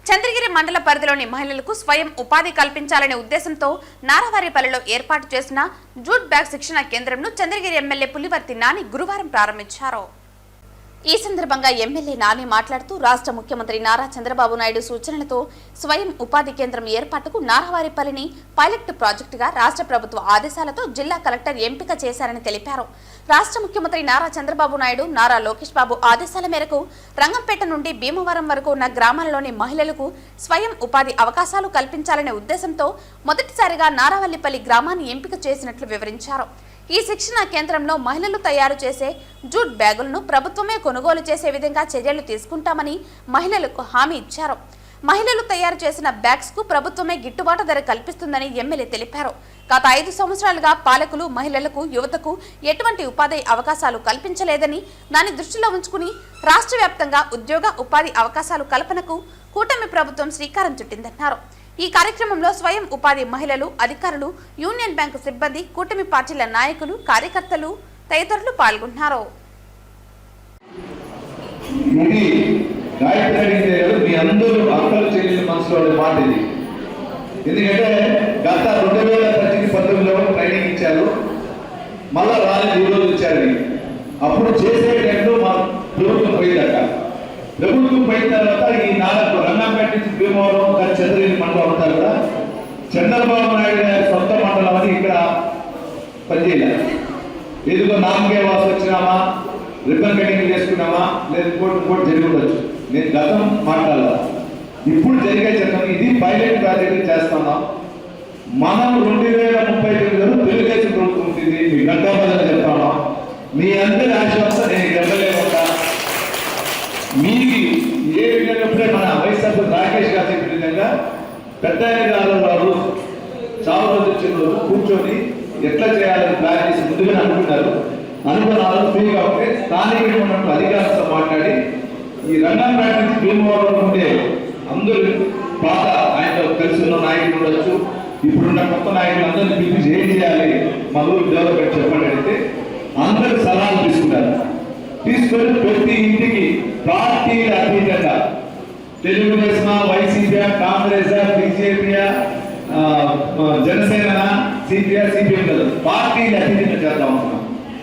చంద్రగిరి మండల పరిధిలోని మహిళలకు స్వయం ఉపాధి కల్పించాలనే ఉద్దేశంతో నారావారిపల్లిలో ఏర్పాటు చేసిన జూట్ బ్యాగ్ శిక్షణ కేంద్రంను చంద్రగిరి ఎమ్మెల్యే పులివర్తి నాని గురువారం ప్రారంభించారు. ఈ సందర్భంగా ఎమ్మెల్యే నాని మాట్లాడుతూ రాష్ట్ర ముఖ్యమంత్రి నారా చంద్రబాబు నాయుడు సూచనలతో స్వయం ఉపాధి కేంద్రం ఏర్పాటుకు నారావారిపల్లిని పైలట్ ప్రాజెక్టుగా రాష్ట్ర ప్రభుత్వ ఆదేశాలతో జిల్లా కలెక్టర్ ఎంపిక చేశారని తెలిపారు. రాష్ట్ర ముఖ్యమంత్రి నారా చంద్రబాబు నాయుడు, నారా లోకేష్ బాబు ఆదేశాల మేరకు రంగంపేట నుండి భీమవరం వరకు ఉన్న గ్రామాలలోని మహిళలకు స్వయం ఉపాధి అవకాశాలు కల్పించాలనే ఉద్దేశంతో మొదటిసారిగా నారావల్లిపల్లి గ్రామాన్ని ఎంపిక చేసినట్లు వివరించారు. ఈ శిక్షణ కేంద్రంలో మహిళలు తయారు చేసే జూట్ బ్యాగులను ప్రభుత్వమే కొనుగోలు చేసే విధంగా చర్యలు తీసుకుంటామని మహిళలకు హామీ ఇచ్చారు. మహిళలు తయారు చేసిన బ్యాగ్స్ కు ప్రభుత్వమే గిట్టుబాటు ధర కల్పిస్తుందని ఎమ్మెల్యే తెలిపారు. గత 5 సంవత్సరాలుగా పాలకులు మహిళలకు, యువతకు ఎటువంటి ఉపాధి అవకాశాలు కల్పించలేదని దాన్ని దృష్టిలో ఉంచుకుని రాష్ట్ర వ్యాప్తంగా ఉద్యోగ ఉపాధి అవకాశాలు కల్పనకు కూటమి ప్రభుత్వం శ్రీకారం చుట్టిందన్నారు. ఈ కార్యక్రమంలో స్వయం ఉపాధి మహిళలు, అధికారులు, యూనియన్ బ్యాంకు సిబ్బంది, కూటమి పార్టీల నాయకులు, కార్యకర్తలు తదితరులు పాల్గొన్నారు. ఎందుకంటే గత 2019లో ట్రైనింగ్ ఇచ్చారు, మళ్ళా రాలేదు, ఈ రోజు ఇచ్చారు. అప్పుడు చేసే టైంలో మా ప్రభుత్వం పోయిందట. ప్రభుత్వం పోయిన తర్వాత ఈ 4 రంగంపేట నుంచి భీమవరం చంద్రగిరి మండలం ఉంటారు కదా, చంద్రబాబు నాయుడు గారి సొంత మండలం అని ఇక్కడ పనిచేయాలి. ఏదో నామకే వాసు వచ్చినామా, రిబ్బన్ కటింగ్ చేసుకున్నామా, లేదా ఇంకోటి జరిగి ఉండొచ్చు. నేను గతం మాట్లాడాల, ఇప్పుడు జరిగే చట్టం ఇది పైలట్ ప్రాజెక్ట్ చేస్తున్నాం. మనం 2039 తెలుగుదేశం ప్రభుత్వం ఉంటుంది. మీ గంటాబద్దంగా చెప్తాను, మీ అందరి ఆశీర్వాదం నేను ఎమ్మెల్యే ఉంటా. మీకు ఏ విధంగా మన వైఎస్ఆర్ రాకేష్ గారు చెప్పిన విధంగా పెద్ద గారు చాలా రోజు వచ్చిన రోజు కూర్చొని ఎట్లా చేయాలని ప్లాన్ చేసి ముందుగానే అనుకున్నారు. ఫ్రీగా ఉంటే స్థానికంగా ఉన్నట్టు అధికారులతో మాట్లాడి ఈ రంగంపేట నుంచి భీమవరం ఉండే అందరూ పాత ఆయనతో తెలుసున్న నాయకులు ఉండొచ్చు, ఇప్పుడున్న కొత్త నాయకులు అందరినీ పిలిపించి ఏం చేయాలి మా ఊరు డెవలప్మెంట్ చెప్పండి అంటే అందరూ సలహాలు తీసుకున్నారు. తీసుకొని ప్రతి ఇంటికి పార్టీల అతీతంగా Telugu Desam, YCP, Congress, BJP, Janasena, CPI, CPM పార్టీల అతీతంగా చేద్దాం అనుకున్నాం.